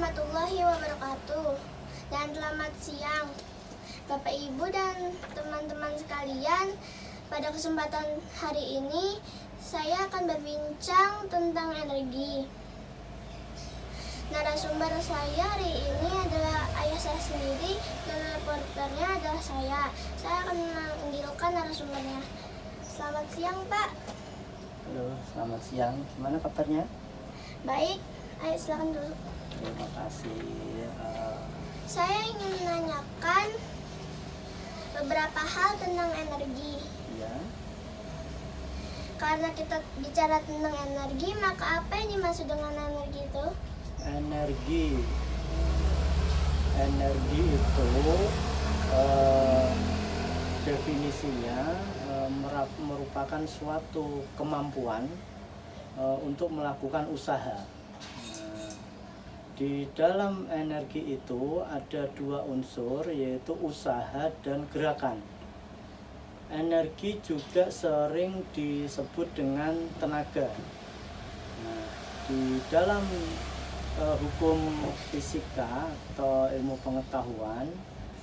warahmatullahi wabarakatuh. Dan selamat siang Bapak Ibu dan teman-teman sekalian. Pada kesempatan hari ini saya akan berbincang tentang energi. Narasumber saya hari ini adalah ayah saya sendiri dan reporternya adalah saya. Saya akan memanggilkan narasumbernya. Selamat siang, Pak. Halo, selamat siang. Gimana kabarnya? Baik, ayo silakan duduk. Terima kasih. Saya ingin menanyakan beberapa hal tentang energi. Ya, Karena kita bicara tentang energi, maka apa yang dimaksud dengan energi itu? energi itu definisinya merupakan suatu kemampuan untuk melakukan usaha. Di dalam energi itu ada dua unsur, yaitu usaha dan gerakan. Energi juga sering disebut dengan tenaga. Nah, di dalam hukum fisika atau ilmu pengetahuan,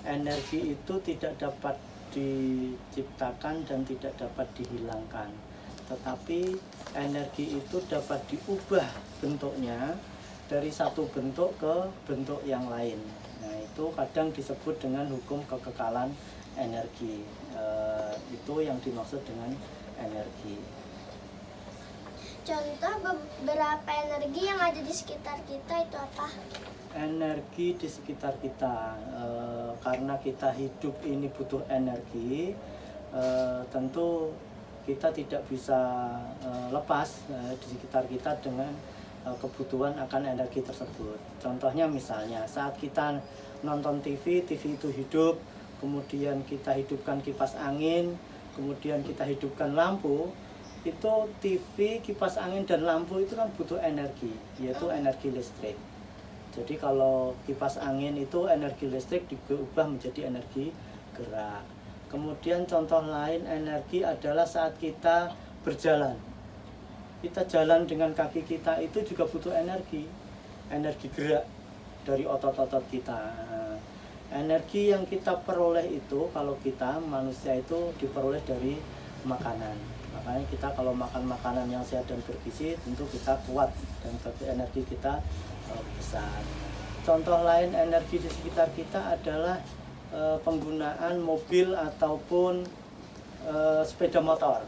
energi itu tidak dapat diciptakan dan tidak dapat dihilangkan. Tetapi energi itu dapat diubah bentuknya dari satu bentuk ke bentuk yang lain. Nah, itu kadang disebut dengan hukum kekekalan energi. Itu yang dimaksud dengan energi. Contoh beberapa energi yang ada di sekitar kita itu apa? Energi di sekitar kita, karena kita hidup ini butuh energi, tentu kita tidak bisa lepas di sekitar kita dengan kebutuhan akan energi tersebut. Contohnya misalnya saat kita nonton TV itu hidup, kemudian kita hidupkan kipas angin, kemudian kita hidupkan lampu, itu TV, kipas angin, dan lampu itu kan butuh energi, yaitu energi listrik. Jadi kalau kipas angin itu energi listrik diubah menjadi energi gerak. Kemudian contoh lain energi adalah saat kita berjalan. Kita jalan dengan kaki kita itu juga butuh energi gerak dari otot-otot kita. Energi yang kita peroleh itu, kalau kita manusia itu diperoleh dari makanan. Makanya kita kalau makan makanan yang sehat dan bergizi, tentu kita kuat dan energi kita besar. Contoh lain energi di sekitar kita adalah penggunaan mobil ataupun sepeda motor.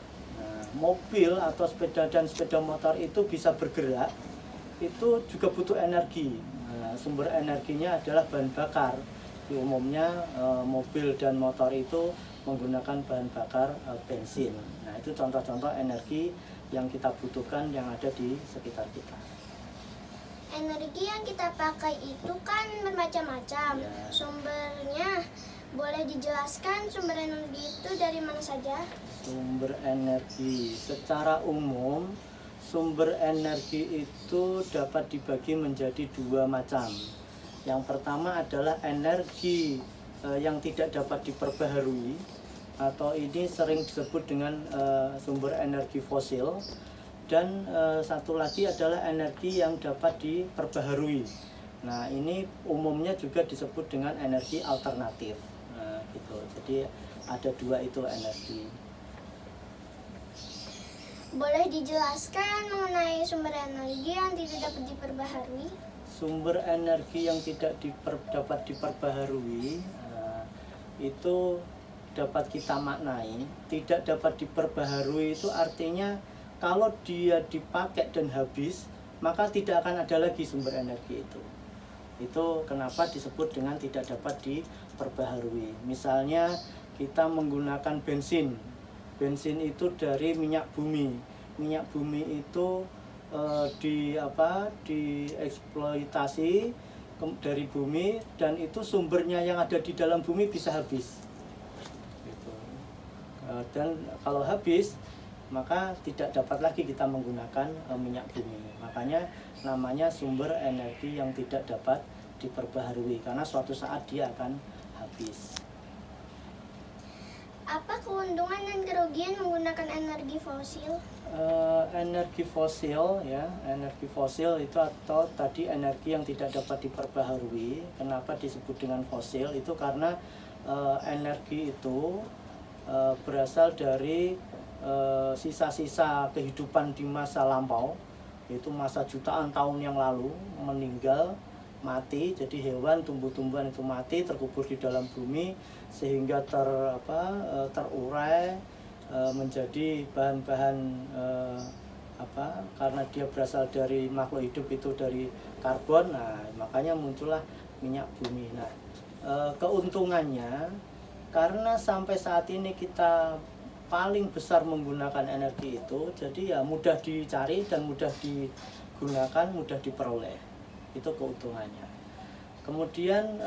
Mobil atau sepeda dan sepeda motor itu bisa bergerak, itu juga butuh energi. Sumber energinya adalah bahan bakar. Umumnya mobil dan motor itu menggunakan bahan bakar bensin. Nah, itu contoh-contoh energi yang kita butuhkan yang ada di sekitar kita. Energi yang kita pakai itu kan bermacam-macam. Ya. Sumbernya boleh dijelaskan sumber energi itu dari mana saja? Sumber energi secara umum, sumber energi itu dapat dibagi menjadi dua macam. Yang pertama adalah energi yang tidak dapat diperbaharui, atau ini sering disebut dengan sumber energi fosil. Dan satu lagi adalah energi yang dapat diperbaharui. Nah, ini umumnya juga disebut dengan energi alternatif. Gitu. Jadi ada dua itu energi. Boleh dijelaskan mengenai sumber energi yang tidak dapat diperbaharui? Sumber energi yang tidak dapat diperbaharui itu dapat kita maknai tidak dapat diperbaharui itu artinya kalau dia dipakai dan habis, maka tidak akan ada lagi sumber energi itu. Itu kenapa disebut dengan tidak dapat diperbaharui. Misalnya kita menggunakan bensin. Bensin itu dari minyak bumi. Minyak bumi itu dieksploitasi dari bumi, dan itu sumbernya yang ada di dalam bumi bisa habis. Gitu. Dan kalau habis, maka tidak dapat lagi kita menggunakan minyak bumi. Makanya namanya sumber energi yang tidak dapat diperbaharui, karena suatu saat dia akan habis. Apa keuntungan dan kerugian menggunakan energi fosil? Energi fosil ya, energi fosil itu atau tadi energi yang tidak dapat diperbaharui. Kenapa disebut dengan fosil? Itu karena energi itu berasal dari sisa-sisa kehidupan di masa lampau, yaitu masa jutaan tahun yang lalu, meninggal, mati. Jadi hewan, tumbuh-tumbuhan itu mati, terkubur di dalam bumi sehingga terurai menjadi bahan-bahan karena dia berasal dari makhluk hidup itu dari karbon. Nah, makanya muncullah minyak bumi. Nah, keuntungannya karena sampai saat ini kita paling besar menggunakan energi itu, jadi ya mudah dicari dan mudah digunakan, mudah diperoleh. Itu keuntungannya. Kemudian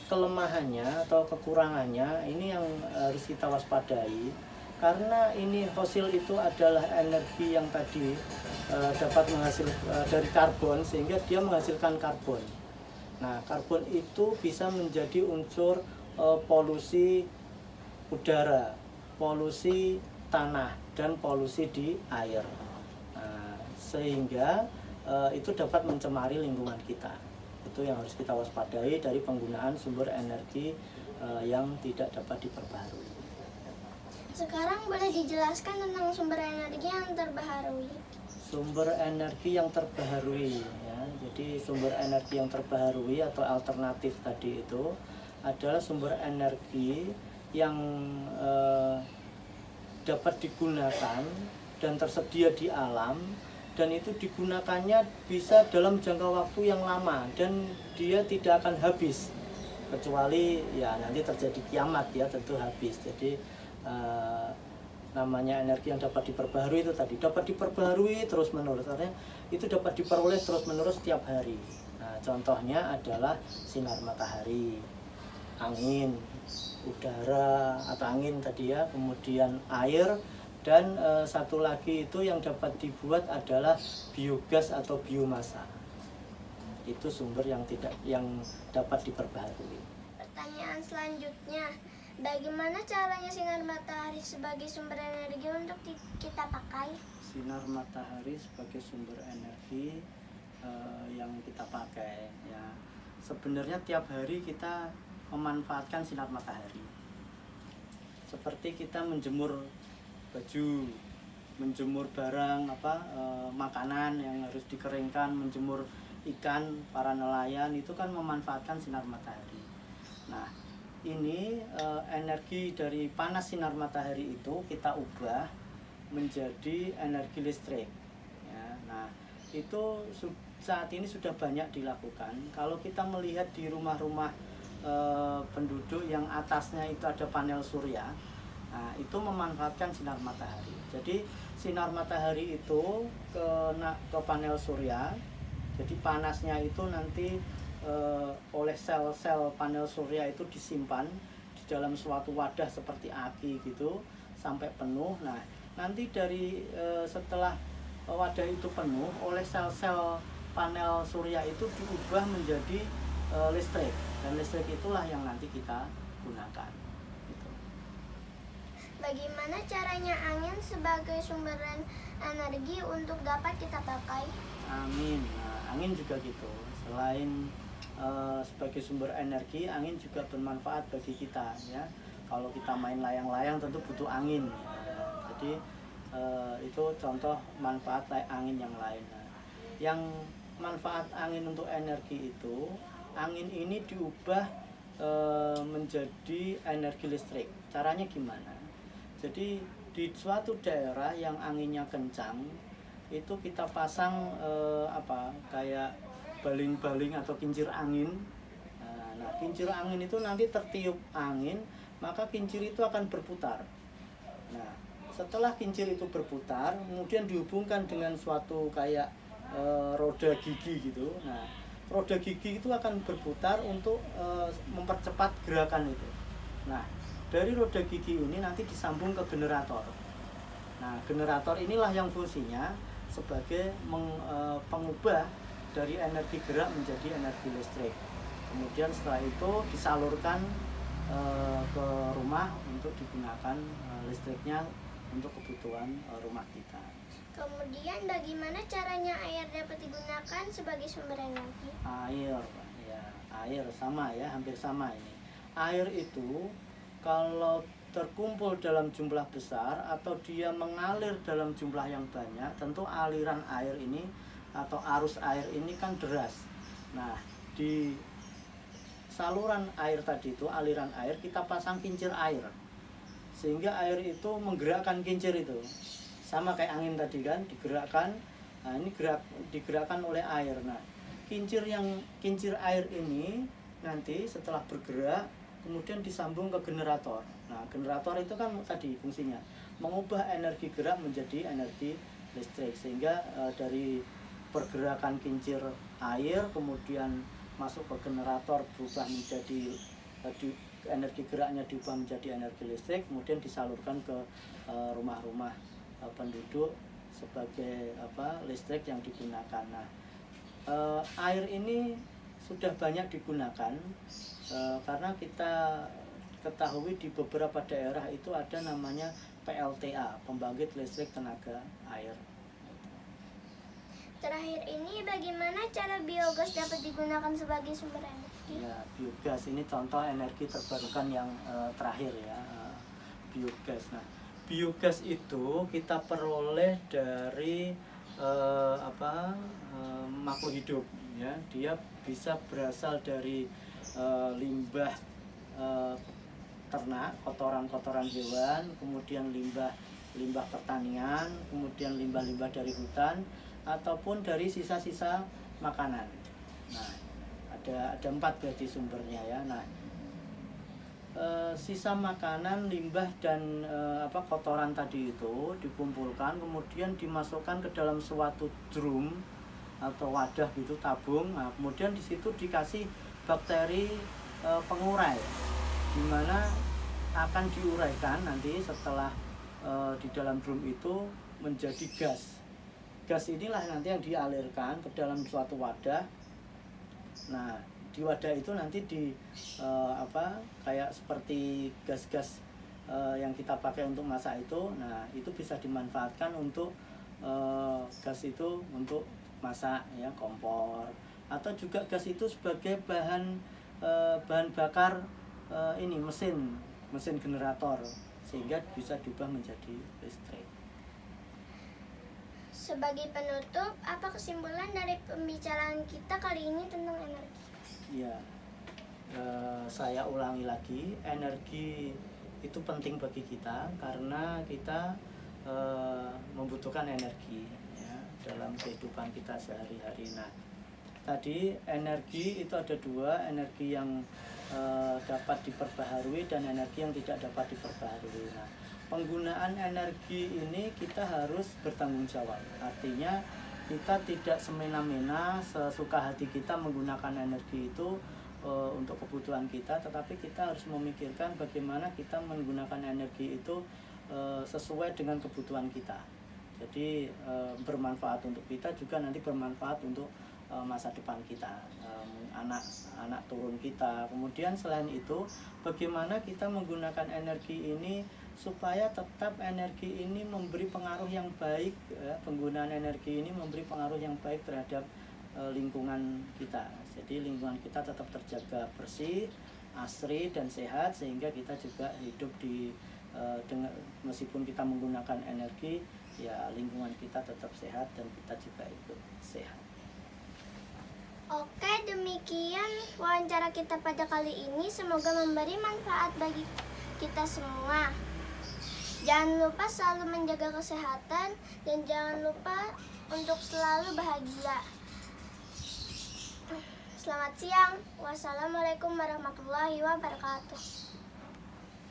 kelemahannya atau kekurangannya ini yang harus kita waspadai. Karena ini fosil itu adalah energi yang tadi dapat menghasilkan dari karbon, sehingga dia menghasilkan karbon. Nah, karbon itu bisa menjadi unsur polusi udara, polusi tanah, dan polusi di air. Nah, sehingga itu dapat mencemari lingkungan kita. Itu yang harus kita waspadai dari penggunaan sumber energi yang tidak dapat diperbaharui. Sekarang boleh dijelaskan tentang sumber energi yang terbaharui. Sumber energi yang terbaharui ya. Jadi sumber energi yang terbaharui atau alternatif tadi itu adalah sumber energi yang dapat digunakan dan tersedia di alam, dan itu digunakannya bisa dalam jangka waktu yang lama dan dia tidak akan habis, kecuali ya nanti terjadi kiamat ya, tentu habis. Jadi namanya energi yang dapat diperbaharui itu tadi dapat diperbaharui terus menerus, artinya itu dapat diperoleh terus menerus setiap hari. Nah, contohnya adalah sinar matahari, angin, udara atau angin tadi ya, kemudian air, dan satu lagi itu yang dapat dibuat adalah biogas atau biomasa. Itu sumber yang dapat diperbaharui. Pertanyaan selanjutnya, bagaimana caranya sinar matahari sebagai sumber energi untuk kita pakai? Sinar matahari sebagai sumber energi yang kita pakai ya. Sebenarnya tiap hari kita memanfaatkan sinar matahari. Seperti kita menjemur baju, menjemur barang makanan yang harus dikeringkan, menjemur ikan, para nelayan itu kan memanfaatkan sinar matahari. Nah, ini energi dari panas sinar matahari itu kita ubah menjadi energi listrik ya. Nah, itu saat ini sudah banyak dilakukan. Kalau kita melihat di rumah-rumah penduduk yang atasnya itu ada panel surya, nah, itu memanfaatkan sinar matahari. Jadi sinar matahari itu kena ke panel surya, jadi panasnya itu nanti oleh sel-sel panel surya itu disimpan di dalam suatu wadah seperti aki gitu sampai penuh. Nah, nanti dari setelah wadah itu penuh oleh sel-sel panel surya itu diubah menjadi listrik, dan listrik itulah yang nanti kita gunakan gitu. Bagaimana caranya angin sebagai sumber energi untuk dapat kita pakai? Angin, nah, angin juga gitu. Selain sebagai sumber energi, angin juga bermanfaat bagi kita ya. Kalau kita main layang-layang tentu butuh angin ya. Jadi itu contoh manfaat angin yang lain. Nah, yang manfaat angin untuk energi itu, angin ini diubah menjadi energi listrik. Caranya gimana? Jadi di suatu daerah yang anginnya kencang itu kita pasang kayak baling-baling atau kincir angin. Nah, kincir angin itu nanti tertiup angin, maka kincir itu akan berputar. Nah, setelah kincir itu berputar, kemudian dihubungkan dengan suatu kayak roda gigi gitu. Nah, roda gigi itu akan berputar untuk mempercepat gerakan itu. Nah, dari roda gigi ini nanti disambung ke generator. Nah, generator inilah yang fungsinya sebagai pengubah dari energi gerak menjadi energi listrik. Kemudian setelah itu disalurkan ke rumah untuk digunakan listriknya untuk kebutuhan rumah kita. Kemudian bagaimana caranya air dapat digunakan sebagai sumber energi? Air, Pak. Ya, air sama ya, hampir sama ini. Air itu kalau terkumpul dalam jumlah besar atau dia mengalir dalam jumlah yang banyak, tentu aliran air ini atau arus air ini kan deras. Nah, di saluran air tadi itu, aliran air, kita pasang kincir air. Sehingga air itu menggerakkan kincir itu. Sama kayak angin tadi kan, digerakkan. Nah, ini digerakkan oleh air. Nah, kincir air ini nanti setelah bergerak kemudian disambung ke generator. Nah, generator itu kan tadi fungsinya mengubah energi gerak menjadi energi listrik, sehingga dari pergerakan kincir air kemudian masuk ke generator berubah menjadi energi geraknya diubah menjadi energi listrik, kemudian disalurkan ke rumah-rumah penduduk sebagai listrik yang digunakan. Nah, air ini sudah banyak digunakan karena kita ketahui di beberapa daerah itu ada namanya PLTA, pembangkit listrik tenaga air. Terakhir ini, bagaimana cara biogas dapat digunakan sebagai sumber energi? Ya, biogas ini contoh energi terbarukan yang terakhir ya, biogas. Nah, biogas itu kita peroleh dari makhluk hidup ya. Dia bisa berasal dari limbah ternak, kotoran-kotoran hewan, kemudian limbah pertanian, kemudian limbah-limbah dari hutan, ataupun dari sisa-sisa makanan. Nah, ada 4 berarti sumbernya ya. Nah, sisa makanan, limbah dan kotoran tadi itu dikumpulkan, kemudian dimasukkan ke dalam suatu drum atau wadah gitu, tabung. Nah, kemudian di situ dikasih bakteri pengurai, di mana akan diuraikan nanti setelah di dalam drum itu menjadi gas. Gas inilah nanti yang dialirkan ke dalam suatu wadah. Nah, di wadah itu nanti kayak seperti gas-gas yang kita pakai untuk masak itu. Nah, itu bisa dimanfaatkan untuk gas itu untuk masak ya, kompor, atau juga gas itu sebagai bahan bakar mesin generator, sehingga bisa diubah menjadi listrik. Sebagai penutup, apa kesimpulan dari pembicaraan kita kali ini tentang energi? Ya, saya ulangi lagi, energi itu penting bagi kita karena kita membutuhkan energi ya, dalam kehidupan kita sehari-hari. Nah, tadi energi itu ada 2, energi yang dapat diperbaharui dan energi yang tidak dapat diperbaharui. Nah, penggunaan energi ini kita harus bertanggung jawab. Artinya kita tidak semena-mena sesuka hati kita menggunakan energi itu untuk kebutuhan kita, tetapi kita harus memikirkan bagaimana kita menggunakan energi itu sesuai dengan kebutuhan kita. Jadi bermanfaat untuk kita, juga nanti bermanfaat untuk masa depan kita, anak turun kita. Kemudian selain itu, bagaimana kita menggunakan energi ini supaya tetap energi ini memberi pengaruh yang baik ya, penggunaan energi ini memberi pengaruh yang baik terhadap lingkungan kita. Jadi lingkungan kita tetap terjaga bersih, asri dan sehat, sehingga kita juga hidup meskipun kita menggunakan energi ya, lingkungan kita tetap sehat dan kita juga ikut sehat. Oke, demikian wawancara kita pada kali ini. Semoga memberi manfaat bagi kita semua. Jangan lupa selalu menjaga kesehatan dan jangan lupa untuk selalu bahagia. Selamat siang. Wassalamualaikum warahmatullahi wabarakatuh.